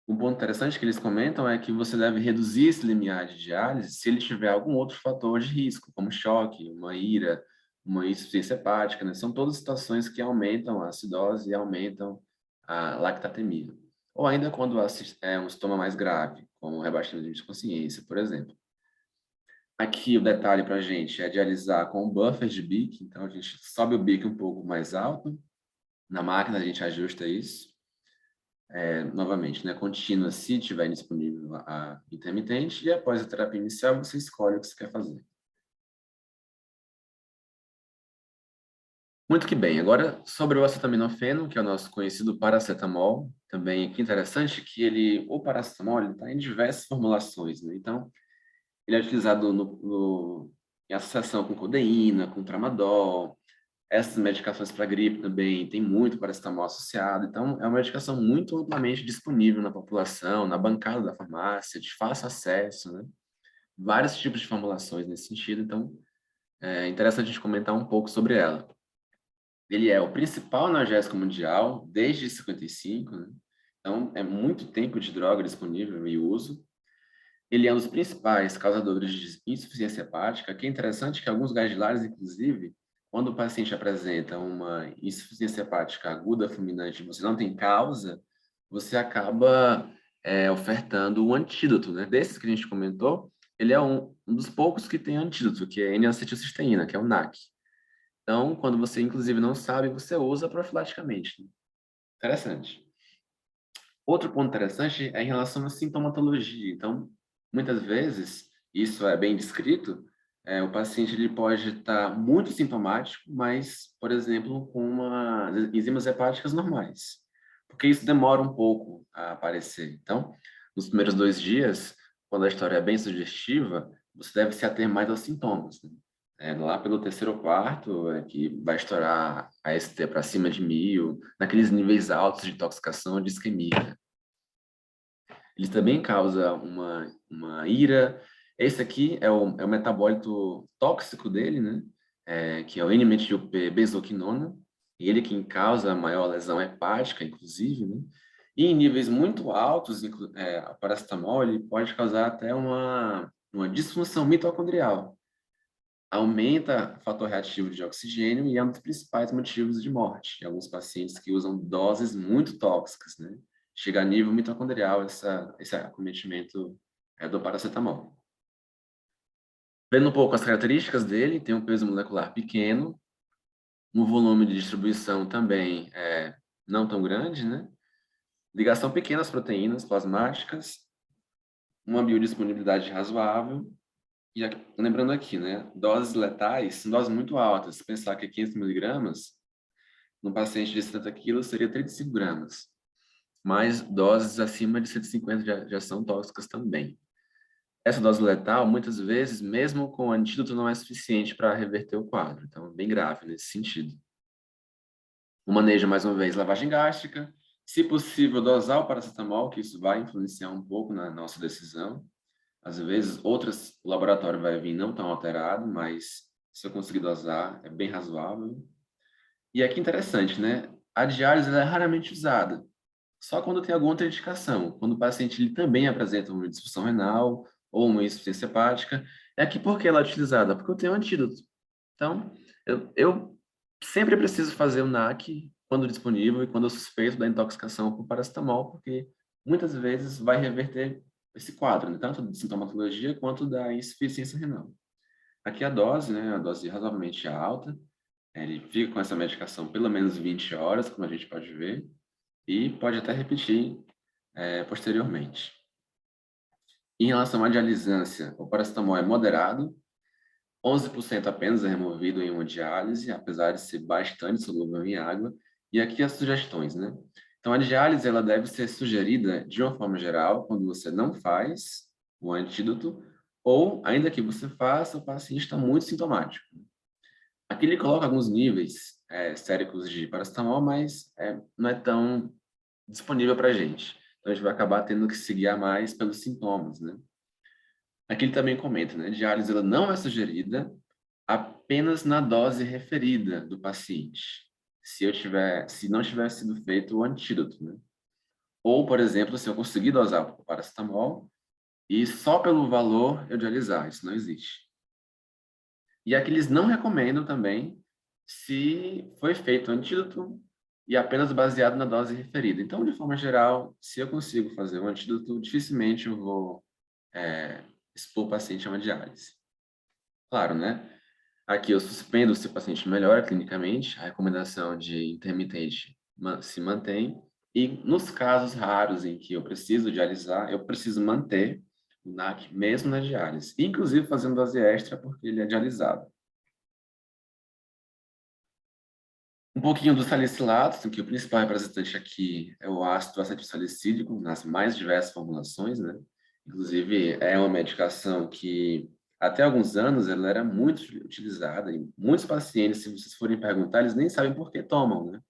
Um ponto interessante que eles comentam é que você deve reduzir esse limiar de diálise se ele tiver algum outro fator de risco, como choque, uma ira, uma insuficiência hepática, né? São todas situações que aumentam a acidose e aumentam a lactatemia. Ou ainda quando é um sintoma mais grave, como rebaixamento de consciência, por exemplo. Aqui o detalhe para a gente é dialisar com o buffer de BIC, então a gente sobe o BIC um pouco mais alto, na máquina a gente ajusta isso. Novamente, né, contínua se tiver disponível a intermitente, e após a terapia inicial você escolhe o que você quer fazer. Muito que bem, agora sobre o acetaminofeno, que é o nosso conhecido paracetamol, também aqui interessante que o paracetamol está em diversas formulações, né? Então, ele é utilizado em associação com codeína, com tramadol. Essas medicações para gripe também tem muito paracetamol associado. Então, é uma medicação muito amplamente disponível na população, na bancada da farmácia, de fácil acesso, né? Vários tipos de formulações nesse sentido. Então, é interessante a gente comentar um pouco sobre ela. Ele é o principal analgésico mundial desde 55, né? Então, é muito tempo de droga disponível e uso. Ele é um dos principais causadores de insuficiência hepática, que é interessante que alguns guidelines, inclusive, quando o paciente apresenta uma insuficiência hepática aguda, fulminante, você não tem causa, você acaba ofertando um antídoto, né? Desses que a gente comentou, ele é um dos poucos que tem antídoto, que é a N-acetilcisteína, que é o NAC. Então, quando você, inclusive, não sabe, você usa profilaticamente. Interessante. Outro ponto interessante é em relação à sintomatologia. Então, muitas vezes, isso é bem descrito, o paciente ele pode estar muito sintomático, mas, por exemplo, com enzimas hepáticas normais, porque isso demora um pouco a aparecer. Então, nos primeiros 2 dias, quando a história é bem sugestiva, você deve se ater mais aos sintomas, né? Lá pelo terceiro ou quarto, que vai estourar a ST para cima de 1000, naqueles níveis altos de intoxicação ou de isquemia. Ele também causa uma ira. Esse aqui é o metabólito tóxico dele, né? Que é o N-metilp-benzoquinona, ele quem causa a maior lesão hepática, inclusive, né? E em níveis muito altos, a paracetamol ele pode causar até uma disfunção mitocondrial. Aumenta o fator reativo de oxigênio e é um dos principais motivos de morte em alguns pacientes que usam doses muito tóxicas, né? Chega a nível mitocondrial esse acometimento do paracetamol. Vendo um pouco as características dele, tem um peso molecular pequeno, um volume de distribuição também não tão grande, né? Ligação pequena às proteínas plasmáticas, uma biodisponibilidade razoável. E lembrando aqui, né? Doses letais são doses muito altas. Se pensar que 500 miligramas, num paciente de 70 quilos, seria 35 gramas. Mas doses acima de 150 já são tóxicas também. Essa dose letal, muitas vezes, mesmo com antídoto, não é suficiente para reverter o quadro. Então, é bem grave nesse sentido. O manejo, mais uma vez, lavagem gástrica. Se possível, dosar o paracetamol, que isso vai influenciar um pouco na nossa decisão. Às vezes, o laboratório vai vir não tão alterado, mas se eu conseguir dosar, é bem razoável. E aqui interessante, né? A diálise é raramente usada, só quando tem alguma outra indicação. Quando o paciente ele também apresenta uma disfunção renal ou uma insuficiência hepática, é aqui por que ela é utilizada? Porque eu tenho um antídoto. Então, eu sempre preciso fazer o NAC quando disponível e quando eu suspeito da intoxicação por paracetamol, porque muitas vezes vai reverter esse quadro, né? Tanto de sintomatologia quanto da insuficiência renal. Aqui a dose, né? A dose razoavelmente alta, ele fica com essa medicação pelo menos 20 horas, como a gente pode ver, e pode até repetir posteriormente. Em relação à dialisância, o paracetamol é moderado, 11% apenas é removido em uma diálise, apesar de ser bastante solúvel em água. E aqui as sugestões, né? Então, a diálise ela deve ser sugerida de uma forma geral quando você não faz o antídoto ou, ainda que você faça, o paciente está muito sintomático. Aqui ele coloca alguns níveis séricos de paracetamol, mas não é tão disponível para a gente. Então, a gente vai acabar tendo que se guiar mais pelos sintomas, né? Aqui ele também comenta, né? A diálise ela não é sugerida apenas na dose referida do paciente, se não tiver sido feito o antídoto, né? Ou, por exemplo, se eu conseguir dosar o paracetamol e só pelo valor eu dialisar, isso não existe. E aqui eles não recomendam também se foi feito o antídoto e apenas baseado na dose referida. Então, de forma geral, se eu consigo fazer o antídoto, dificilmente eu vou expor o paciente a uma diálise. Claro, né? Aqui eu suspendo se o paciente melhora clinicamente, a recomendação de intermitente se mantém, e nos casos raros em que eu preciso dialisar, eu preciso manter o NAC mesmo na diálise, inclusive fazendo dose extra porque ele é dialisado. Um pouquinho dos salicilatos, que o principal representante aqui é o ácido acetilsalicílico, nas mais diversas formulações, né? Inclusive, é uma medicação que, até alguns anos, ela era muito utilizada e muitos pacientes, se vocês forem perguntar, eles nem sabem por que tomam, né?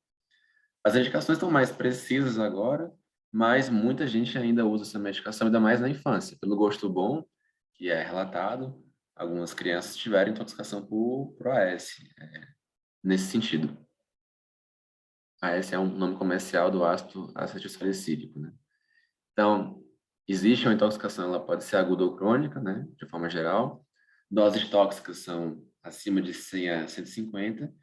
As indicações estão mais precisas agora, mas muita gente ainda usa essa medicação, ainda mais na infância, pelo gosto bom, que é relatado, algumas crianças tiveram intoxicação por AS, nesse sentido. esse é um nome comercial do ácido acetilsalicílico, né? Então, existe uma intoxicação, ela pode ser aguda ou crônica, né? De forma geral. Doses tóxicas são acima de 100 a 150.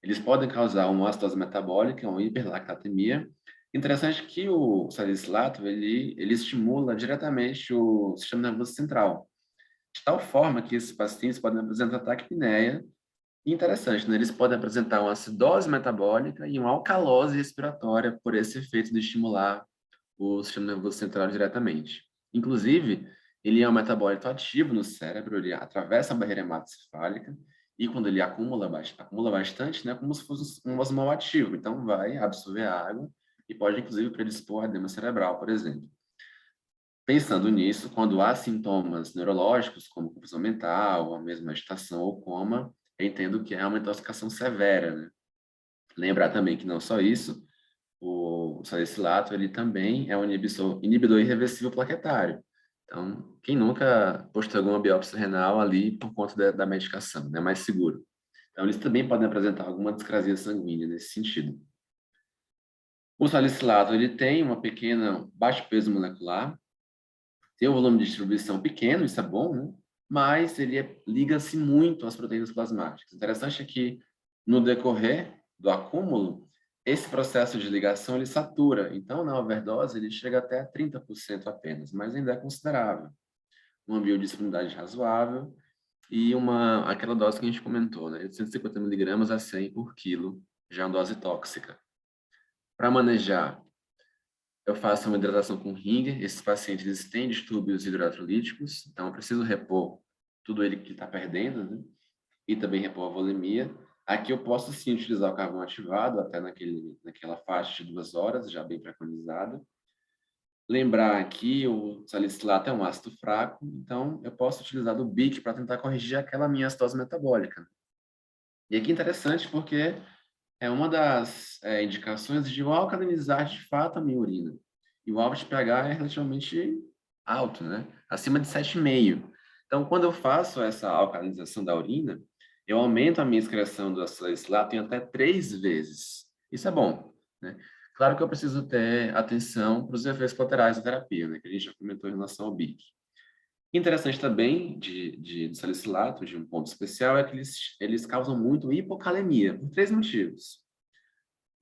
Eles podem causar uma acidose metabólica, uma hiperlactatemia. Interessante que o salicilato, ele estimula diretamente o sistema nervoso central, de tal forma que esses pacientes podem apresentar taquipneia. E interessante, né? Eles podem apresentar uma acidose metabólica e uma alcalose respiratória por esse efeito de estimular o sistema nervoso central diretamente. Inclusive, ele é um metabólito ativo no cérebro, ele atravessa a barreira hematocefálica e quando ele acumula bastante, né, como se fosse um osmol ativo. Então, vai absorver a água e pode, inclusive, predispor a edema cerebral, por exemplo. Pensando nisso, quando há sintomas neurológicos, como confusão mental, a mesma agitação ou coma, eu entendo que é uma intoxicação severa, né? Lembrar também que não só isso, o salicilato, ele também é um inibidor irreversível plaquetário. Então, quem nunca postergou uma biópsia renal ali por conta da medicação, né? Mais seguro. Então, eles também podem apresentar alguma discrasia sanguínea nesse sentido. O salicilato, ele tem uma pequena baixo peso molecular, tem um volume de distribuição pequeno, isso é bom, né? Mas ele liga-se muito às proteínas plasmáticas. Interessante é que, no decorrer do acúmulo, esse processo de ligação ele satura. Então, na overdose, ele chega até 30% apenas, mas ainda é considerável. Uma biodisponibilidade razoável e aquela dose que a gente comentou, né? De 150 miligramas a 100 por quilo, já é uma dose tóxica. Para manejar, eu faço uma hidratação com Ringer. Esses pacientes têm distúrbios hidroeletrolíticos, então eu preciso repor tudo ele que está perdendo, né? E também repor a volemia. Aqui eu posso sim utilizar o carvão ativado até naquela faixa de 2 horas, já bem preconizada. Lembrar que o salicilato é um ácido fraco, então eu posso utilizar do BIC para tentar corrigir aquela minha acidose metabólica. E aqui é interessante porque é uma das indicações de eu alcalinizar de fato a minha urina. E o alvo de pH é relativamente alto, né? Acima de 7,5. Então, quando eu faço essa alcalinização da urina, eu aumento a minha excreção do salicilato em até 3 vezes. Isso é bom, né? Claro que eu preciso ter atenção para os efeitos colaterais da terapia, né? Que a gente já comentou em relação ao BIC. Interessante também de salicilato, de um ponto especial, é que eles causam muito hipocalemia, por 3 motivos.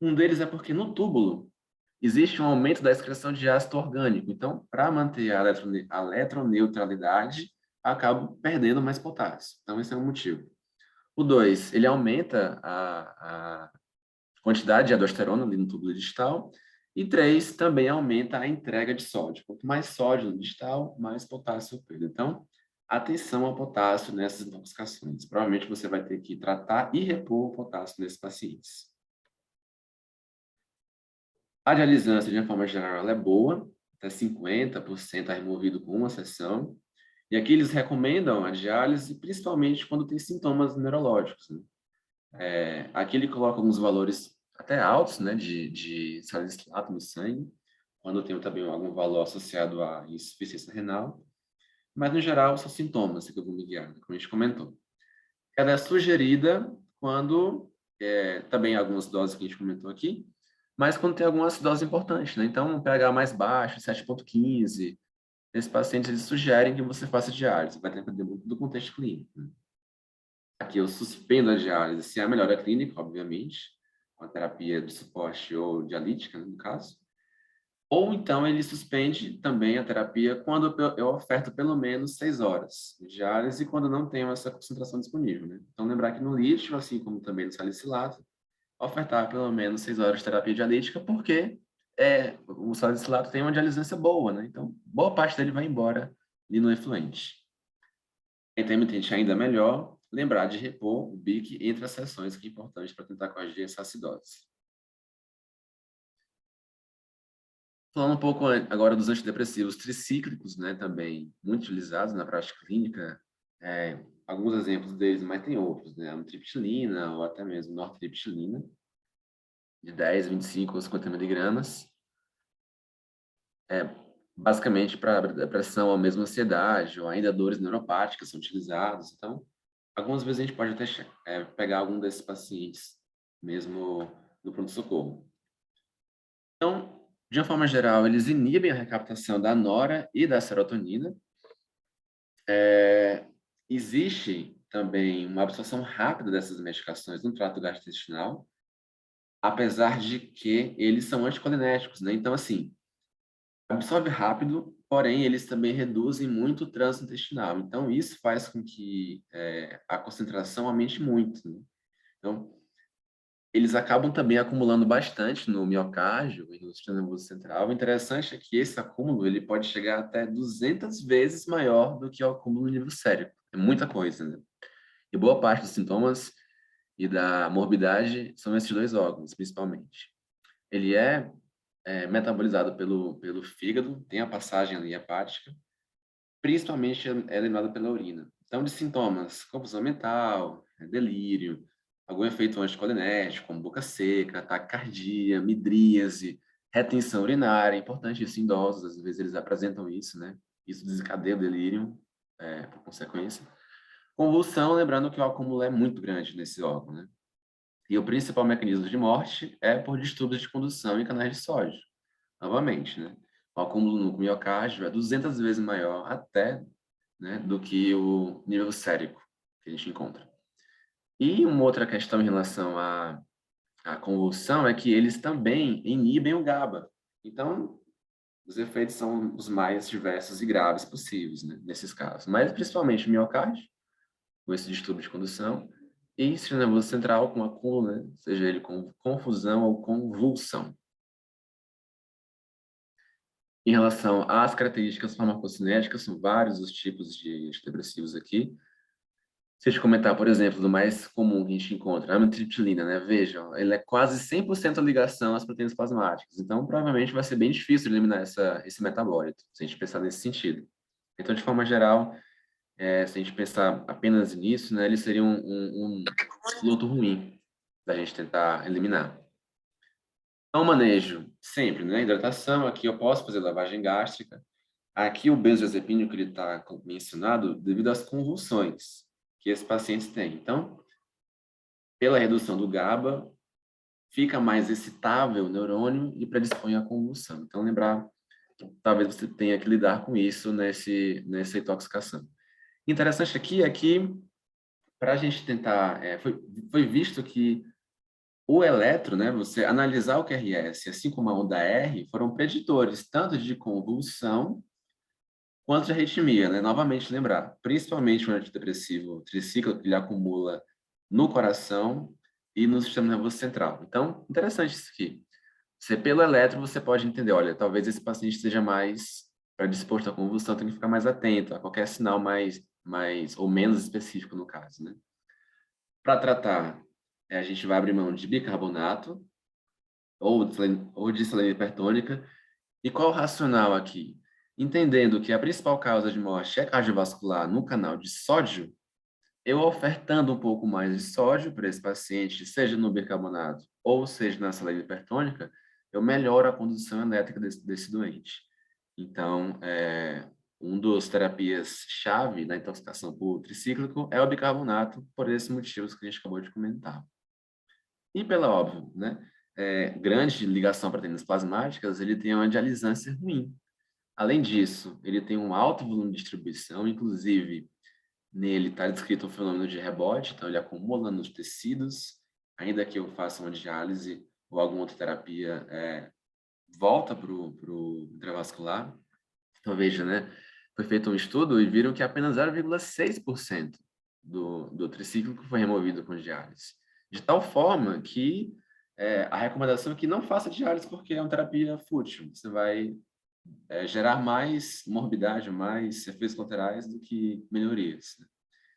Um deles é porque no túbulo existe um aumento da excreção de ácido orgânico. Então, para manter a eletroneutralidade, acabo perdendo mais potássio. Então, esse é um motivo. O 2, ele aumenta a quantidade de aldosterona ali no túbulo distal. E 3, também aumenta a entrega de sódio. Quanto mais sódio no distal, mais potássio eu perdo. Então, atenção ao potássio nessas intoxicações. Provavelmente você vai ter que tratar e repor o potássio nesses pacientes. A dialisância, de uma forma geral, ela é boa, até 50% é removido com uma sessão. E aqui eles recomendam a diálise, principalmente quando tem sintomas neurológicos, né? Aqui ele coloca alguns valores até altos, né, de salicilato no sangue, quando tem também algum valor associado à insuficiência renal. Mas, no geral, são sintomas que eu vou me guiar, como a gente comentou. Ela é sugerida quando, também algumas doses que a gente comentou aqui, mas quando tem alguma acidose importante, né? Então, um pH mais baixo, 7,15, esses pacientes eles sugerem que você faça diálise, vai depender muito do contexto clínico, né? Aqui eu suspendo a diálise se há melhora clínica, obviamente, com a terapia de suporte ou dialítica, né, no caso. Ou então ele suspende também a terapia quando eu oferto pelo menos 6 horas de diálise quando não tenho essa concentração disponível, né? Então, lembrar que no lítio, assim como também no salicilato, ofertar pelo menos 6 horas de terapia dialítica, porque o salicilato tem uma dialisância boa, né? Então, boa parte dele vai embora ali no efluente. Intermitente ainda melhor, lembrar de repor o BIC entre as sessões, que é importante para tentar corrigir essa acidose. Falando um pouco agora dos antidepressivos tricíclicos, né? Também muito utilizados na prática clínica. Alguns exemplos deles, mas tem outros, né? A amitriptilina ou até mesmo nortriptilina, de 10, 25 ou 50 miligramas. Basicamente para depressão ou mesmo ansiedade, ou ainda dores neuropáticas são utilizados. Então, algumas vezes a gente pode até pegar algum desses pacientes, mesmo no pronto-socorro. Então, de uma forma geral, eles inibem a recaptação da nora e da serotonina. Existe também uma absorção rápida dessas medicações no trato gastrointestinal, apesar de que eles são anticolinérgicos, né? Então, assim, absorve rápido, porém, eles também reduzem muito o trânsito intestinal. Então, isso faz com que a concentração aumente muito, né? Então, eles acabam também acumulando bastante no miocárdio e no sistema nervoso central. O interessante é que esse acúmulo ele pode chegar até 200 vezes maior do que o acúmulo no nível cérebro. É muita coisa, né? E boa parte dos sintomas e da morbidade são esses dois órgãos, principalmente. Ele é metabolizado pelo fígado, tem a passagem ali hepática, principalmente é eliminado pela urina. Então, de sintomas, confusão mental, delírio, algum efeito anticolinérgico, como boca seca, taquicardia, midríase, retenção urinária, importante isso em idosos, às vezes eles apresentam isso, né? Isso desencadeia o delírio, por consequência. Convulsão, lembrando que o acúmulo é muito grande nesse órgão, né? E o principal mecanismo de morte é por distúrbios de condução em canais de sódio. Novamente, né? O acúmulo no miocárdio é 200 vezes maior até, né, do que o nível sérico que a gente encontra. E uma outra questão em relação à convulsão é que eles também inibem o GABA. Então, os efeitos são os mais diversos e graves possíveis, né, nesses casos. Mas principalmente o miocárdio, com esse distúrbio de condução, e sistema nervoso central com acúmulo, né, seja ele com confusão ou convulsão. Em relação às características farmacocinéticas, são vários os tipos de antidepressivos aqui. Se a gente comentar, por exemplo, do mais comum que a gente encontra, a amitriptilina, né? Vejam, ele é quase 100% a ligação às proteínas plasmáticas. Então, provavelmente vai ser bem difícil eliminar esse metabólito, se a gente pensar nesse sentido. Então, de forma geral, se a gente pensar apenas nisso, né, ele seria um piloto ruim da gente tentar eliminar. Então, manejo sempre, né? Hidratação, aqui eu posso fazer lavagem gástrica. Aqui o benzodiazepínico ele está mencionado devido às convulsões que esses pacientes têm. Então, pela redução do GABA, fica mais excitável o neurônio e predispõe à convulsão. Então, lembrar que talvez você tenha que lidar com isso nessa intoxicação. Interessante aqui é que, para a gente tentar, foi visto que o eletro, né, você analisar o QRS, assim como a onda R, foram preditores tanto de convulsão quanto de arritmia, né? Novamente lembrar, principalmente o antidepressivo tricíclico, que ele acumula no coração e no sistema nervoso central. Então, interessante isso aqui. Você, pelo eletro, você pode entender, olha, talvez esse paciente esteja mais predisposto à convulsão, tem que ficar mais atento a qualquer sinal mais ou menos específico no caso, né? Para tratar, a gente vai abrir mão de bicarbonato ou de saline hipertônica. E qual o racional aqui? Entendendo que a principal causa de morte é cardiovascular no canal de sódio, eu ofertando um pouco mais de sódio para esse paciente, seja no bicarbonato ou seja na saline hipertônica, eu melhoro a condução elétrica desse doente. Então, um dos terapias-chave da intoxicação por tricíclico é o bicarbonato, por esses motivos que a gente acabou de comentar. E pela óbvio, né? Grande ligação a proteínas plasmáticas, ele tem uma dialisância ruim. Além disso, ele tem um alto volume de distribuição, inclusive nele está descrito o fenômeno de rebote, então ele acumula nos tecidos, ainda que eu faça uma diálise ou alguma outra terapia, volta para o intravascular. Então veja, né? Foi feito um estudo e viram que apenas 0,6% do tricíclico foi removido com diálise. De tal forma que a recomendação é que não faça diálise porque é uma terapia fútil. Você vai gerar mais morbidade, mais efeitos colaterais do que melhorias, né?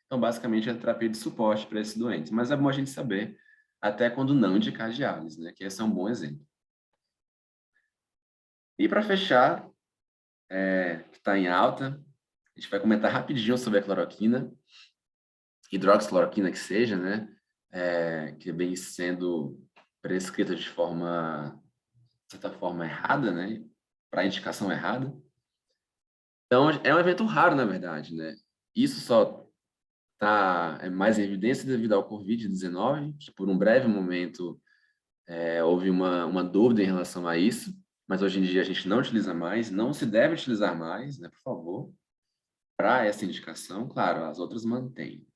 Então, basicamente, é a terapia de suporte para esse doente. Mas é bom a gente saber até quando não indicar diálise, né? Que esse é um bom exemplo. E para fechar, que está em alta, a gente vai comentar rapidinho sobre a cloroquina, hidroxicloroquina que seja, né? Que vem sendo prescrita de certa forma errada, né? Para indicação errada. Então, é um evento raro, na verdade, né? Isso só está mais em evidência devido ao Covid-19, que por um breve momento houve uma dúvida em relação a isso, mas hoje em dia a gente não utiliza mais, não se deve utilizar mais, né, por favor, para essa indicação. Claro, as outras mantêm.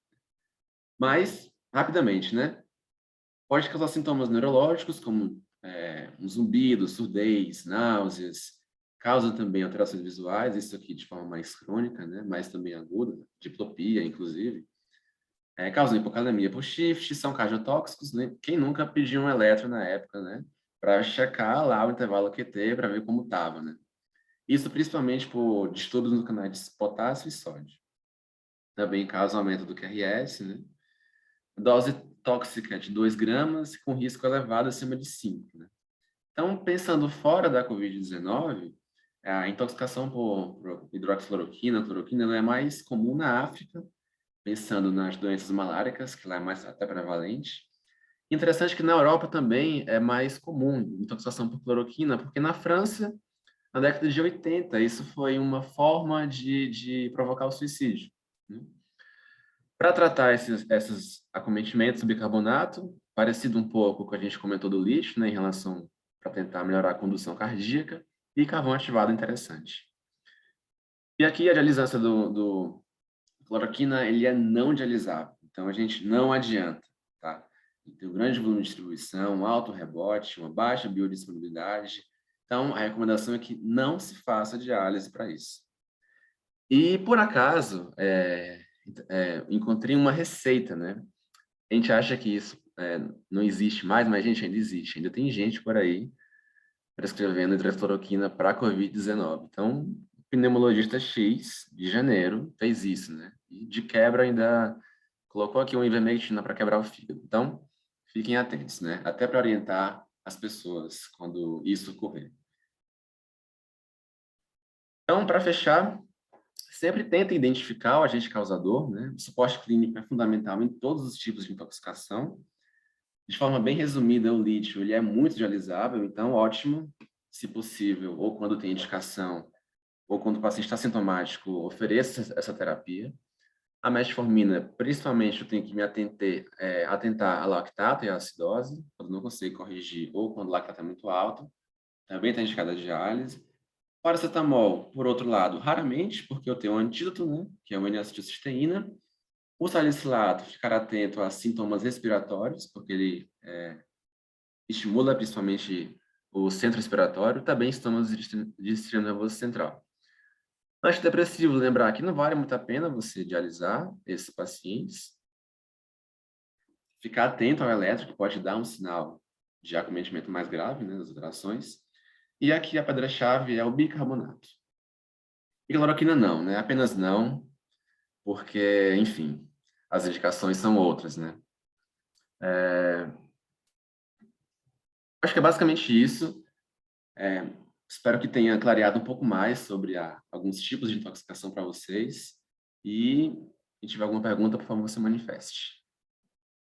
Mas, rapidamente, né? Pode causar sintomas neurológicos, como um zumbido, surdez, náuseas. Causa também alterações visuais, isso aqui de forma mais crônica, né? Mas também aguda, diplopia, inclusive. Causa hipocalemia por shift, são cardiotóxicos, né? Quem nunca pediu um eletro na época, né? Para checar lá o intervalo QT, para ver como estava, né? Isso principalmente por distúrbios no canal de potássio e sódio. Também causa aumento do QRS, né? Dose tóxica de 2 gramas, com risco elevado acima de 5, né? Então, pensando fora da Covid-19, a intoxicação por hidroxicloroquina, cloroquina, ela é mais comum na África, pensando nas doenças maláricas, que lá é mais até prevalente. Interessante que na Europa também é mais comum intoxicação por cloroquina, porque na França, na década de 80, isso foi uma forma de provocar o suicídio, né? Para tratar esses acometimentos do bicarbonato, parecido um pouco com o que a gente comentou do lítio, né, em relação para tentar melhorar a condução cardíaca, e carvão ativado interessante. E aqui a dialisância do cloroquina, ele é não dialisável, então a gente não adianta, tá? Ele tem um grande volume de distribuição, um alto rebote, uma baixa biodisponibilidade, então a recomendação é que não se faça diálise para isso. E, por acaso, encontrei uma receita, né? A gente acha que isso não existe mais, mas, gente, ainda existe. Ainda tem gente por aí prescrevendo hidroxicloroquina para a Covid-19. Então, o pneumologista X, de janeiro, fez isso, né? E, de quebra, ainda colocou aqui um ivermectina para quebrar o fígado. Então, fiquem atentos, né? Até para orientar as pessoas quando isso ocorrer. Então, para fechar, sempre tenta identificar o agente causador, né? O suporte clínico é fundamental em todos os tipos de intoxicação. De forma bem resumida, o lítio ele é muito dialisável, então ótimo, se possível, ou quando tem indicação, ou quando o paciente está sintomático, ofereça essa terapia. A metformina, principalmente, eu tenho que me atentar à lactato e à acidose, quando não consigo corrigir, ou quando o lactato é muito alto, também está indicada a diálise. Paracetamol, por outro lado, raramente, porque eu tenho um antídoto, né, que é o N-acetilcisteína. O salicilato, ficar atento a sintomas respiratórios, porque ele estimula principalmente o centro respiratório, também sintomas de sistema nervoso central. Antidepressivo, lembrar que não vale muito a pena você dialisar esses pacientes. Ficar atento ao eletro, que pode dar um sinal de acometimento mais grave, né, das alterações. E aqui a pedra-chave é o bicarbonato. E cloroquina não, né? Apenas não, porque, enfim, as indicações são outras, né? Acho que é basicamente isso. Espero que tenha clareado um pouco mais sobre alguns tipos de intoxicação para vocês. E se tiver alguma pergunta, por favor, se manifeste.